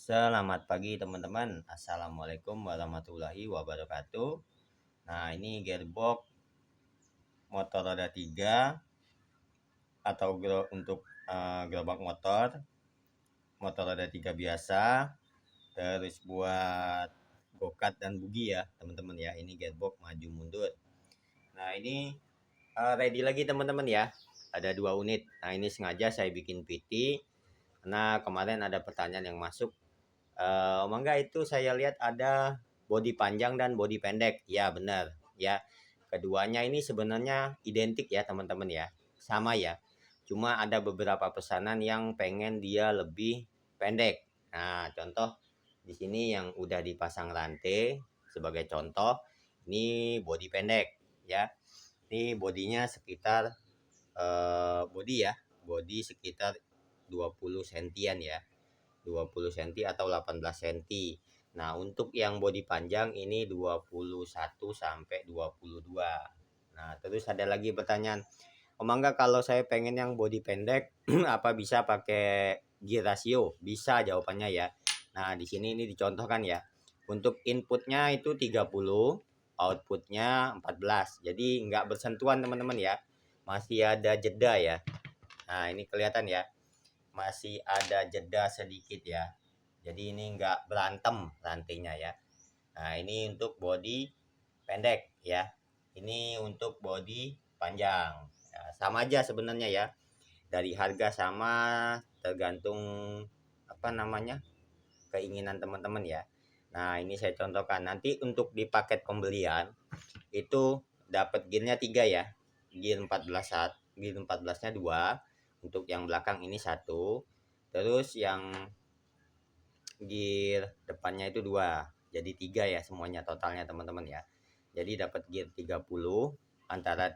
Selamat pagi teman-teman. Assalamualaikum warahmatullahi wabarakatuh. Nah, ini gearbox motor roda 3 atau untuk gerobak motor roda 3 biasa. Terus buat go-kart dan bugi ya, teman-teman ya. Ini gearbox maju mundur. Nah, ini ready lagi teman-teman ya. Ada 2 unit. Nah, ini sengaja saya bikin PT karena kemarin ada pertanyaan yang masuk. Mangga itu saya lihat ada bodi panjang dan bodi pendek. Ya benar ya. Keduanya ini sebenarnya identik ya teman-teman ya. Sama ya. Cuma ada beberapa pesanan yang pengen dia lebih pendek. Nah, contoh di sini yang udah dipasang rantai sebagai contoh. Ini bodi pendek ya. Ini bodinya sekitar bodi ya. Bodi sekitar 20 sentian ya. 20 cm atau 18 cm. Nah, untuk yang bodi panjang ini 21 sampai 22. Nah, terus ada lagi pertanyaan, Om Angga kalau saya pengen yang bodi pendek apa bisa pakai gear ratio? Bisa jawabannya ya. Nah, di sini ini dicontohkan ya. Untuk inputnya itu 30, outputnya 14. Jadi nggak bersentuhan teman-teman ya. Masih ada jeda ya. Nah, ini kelihatan ya, masih ada jeda sedikit ya. Jadi ini enggak berantem rantainya ya. Nah, ini untuk bodi pendek ya. Ini untuk bodi panjang. Ya, sama aja sebenarnya ya. Dari harga sama, tergantung apa namanya? Keinginan teman-teman ya. Nah, ini saya contohkan. Nanti untuk di paket pembelian itu dapat gearnya 3 ya. Gear 14 saat, gear 14-nya 2. Untuk yang belakang ini 1. Terus yang gear depannya itu 2. Jadi 3 ya semuanya totalnya teman-teman ya. Jadi dapat gear 30 antara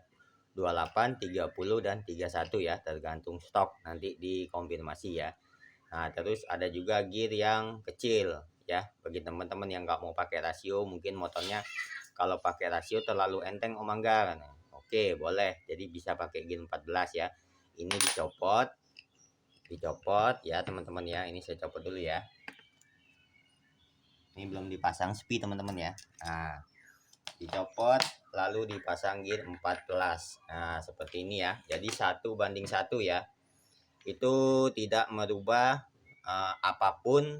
28, 30 dan 31 ya, tergantung stok nanti dikonfirmasi ya. Nah, terus ada juga gear yang kecil ya, bagi teman-teman yang nggak mau pakai rasio, mungkin motornya kalau pakai rasio terlalu enteng Om Angga. Nah, oke, boleh. Jadi bisa pakai gear 14 ya. Ini dicopot ya teman-teman ya. Ini saya copot dulu ya. Ini belum dipasang spi teman-teman ya. Nah, dicopot lalu dipasang gear 14. Nah, seperti ini ya. Jadi 1:1 ya. Itu tidak merubah apapun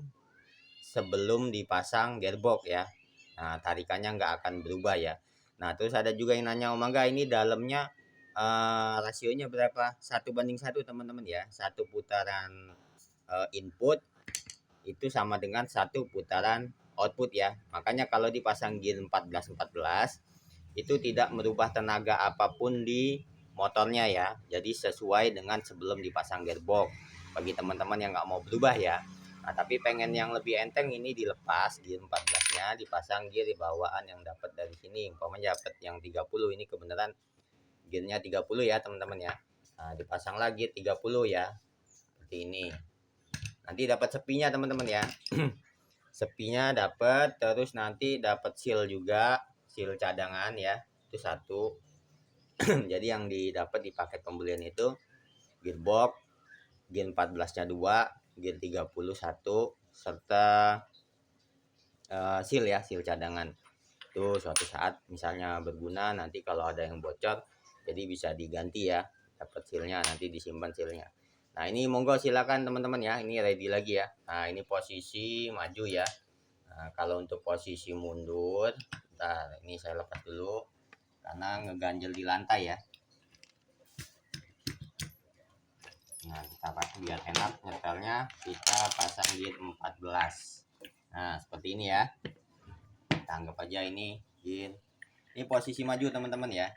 sebelum dipasang gearbox ya. Nah, tarikannya nggak akan berubah ya. Nah, terus ada juga yang nanya, Om Angga ini dalamnya rasionya berapa? 1:1 teman-teman ya. Satu putaran input itu sama dengan satu putaran output ya. Makanya kalau dipasang gear 14 itu tidak merubah tenaga apapun di motornya ya. Jadi sesuai dengan sebelum dipasang gearbox. Bagi teman-teman yang nggak mau berubah ya. Nah, tapi pengen yang lebih enteng ini dilepas gear 14-nya, dipasang gear di bawaan yang dapat dari sini. Umpamanya dapat yang 30, ini kebenaran gearnya 30 ya teman-teman ya. Nah, dipasang lagi 30 ya. Seperti ini. Nanti dapat sepinya teman-teman ya. Sepinya dapat, terus nanti dapat seal juga, seal cadangan ya. Itu 1. Jadi yang didapat di paket pembelian itu gearbox, gear 14-nya 2, gear 31 serta seal ya, seal cadangan. Itu suatu saat misalnya berguna, nanti kalau ada yang bocor jadi bisa diganti ya. Dapat sealnya, nanti disimpan sealnya. Nah, ini monggo silakan teman-teman ya. Ini ready lagi ya. Nah, ini posisi maju ya. Nah, kalau untuk posisi mundur, bentar, ini saya lepas dulu karena ngeganjel di lantai ya. Nah, kita pakai biar enak nyetelnya, kita pasang gear 14. Nah, seperti ini ya. Kita anggap aja ini gear. Ini posisi maju teman-teman ya.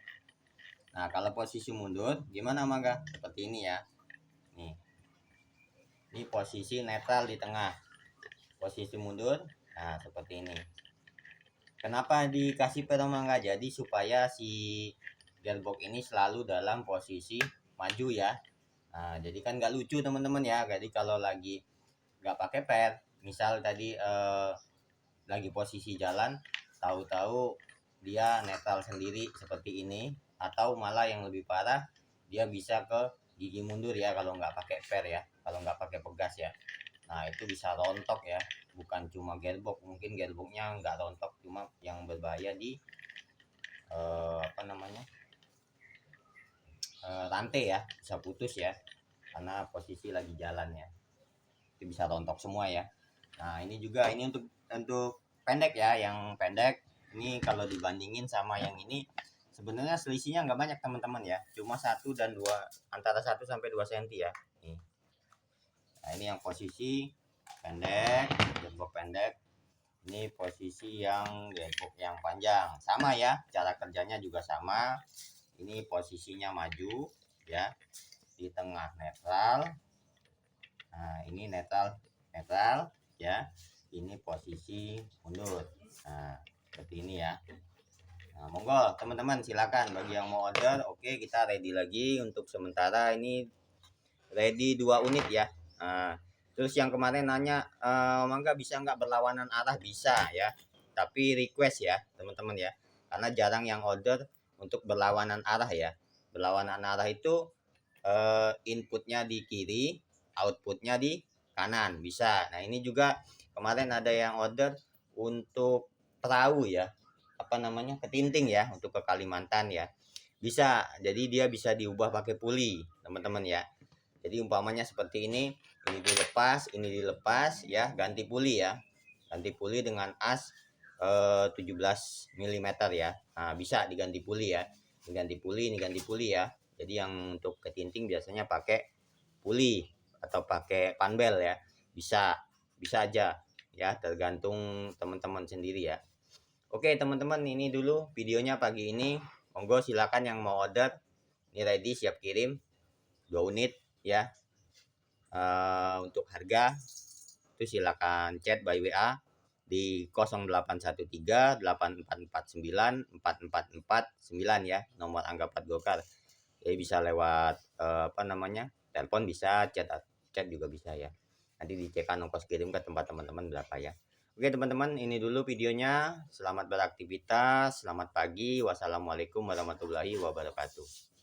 Nah, kalau posisi mundur gimana Mangga? Seperti ini ya. Nih. Ini posisi netral di tengah. Posisi mundur, nah seperti ini. Kenapa dikasih Mangga? Jadi supaya si gearbox ini selalu dalam posisi maju ya. Nah, jadi kan nggak lucu teman-teman ya. Jadi kalau lagi nggak pakai per, misal tadi lagi posisi jalan, tahu-tahu dia netral sendiri seperti ini, atau malah yang lebih parah dia bisa ke gigi mundur ya kalau nggak pakai per ya, kalau nggak pakai pegas ya. Nah itu bisa rontok ya, bukan cuma gearbox, mungkin gearboxnya nggak rontok, cuma yang berbahaya di apa namanya rantai ya, bisa putus ya, karena posisi lagi jalan ya, itu bisa rontok semua ya. Nah ini juga, ini untuk pendek ya, yang pendek ini kalau dibandingin sama yang ini sebenarnya selisihnya nggak banyak teman-teman ya, cuma 1 dan 2, antara 1 sampai 2 cm ya. Nih. Nah ini yang posisi pendek, gearbox pendek. Ini posisi yang gearbox yang panjang, sama ya, cara kerjanya juga sama. Ini posisinya maju ya, di tengah netral. Nah ini netral ya, ini posisi mundur. Nah seperti ini ya. Nah, monggo teman-teman silakan bagi yang mau order. Oke, kita ready lagi untuk sementara ini, ready 2 unit ya. Nah, terus yang kemarin nanya, mangga bisa nggak berlawanan arah? Bisa ya, tapi request ya teman-teman ya, karena jarang yang order untuk berlawanan arah ya. Berlawanan arah itu inputnya di kiri, outputnya di kanan, bisa. Nah ini juga kemarin ada yang order untuk perahu ya, apa namanya, ketinting ya, untuk ke Kalimantan ya, bisa. Jadi dia bisa diubah pakai puli teman-teman ya. Jadi umpamanya seperti ini dilepas ya, ganti puli ya, ganti puli dengan as 17 mm ya. Nah bisa diganti puli ya, diganti puli, ini ganti puli ya. Jadi yang untuk ketinting biasanya pakai puli atau pakai panbel ya, bisa aja ya, tergantung teman-teman sendiri ya. Oke teman-teman, ini dulu videonya pagi ini. Monggo silakan yang mau order, ini ready siap kirim 2 unit ya. Untuk harga itu silakan chat by WA di 0813 8449 4449 ya, nomor Angga 4 Gokar. Jadi bisa lewat apa namanya, telepon bisa, chat juga bisa ya. Nanti dicekkan ongkos kirim ke tempat teman-teman berapa ya. Oke teman-teman, ini dulu videonya. Selamat beraktivitas, selamat pagi. Wassalamualaikum warahmatullahi wabarakatuh.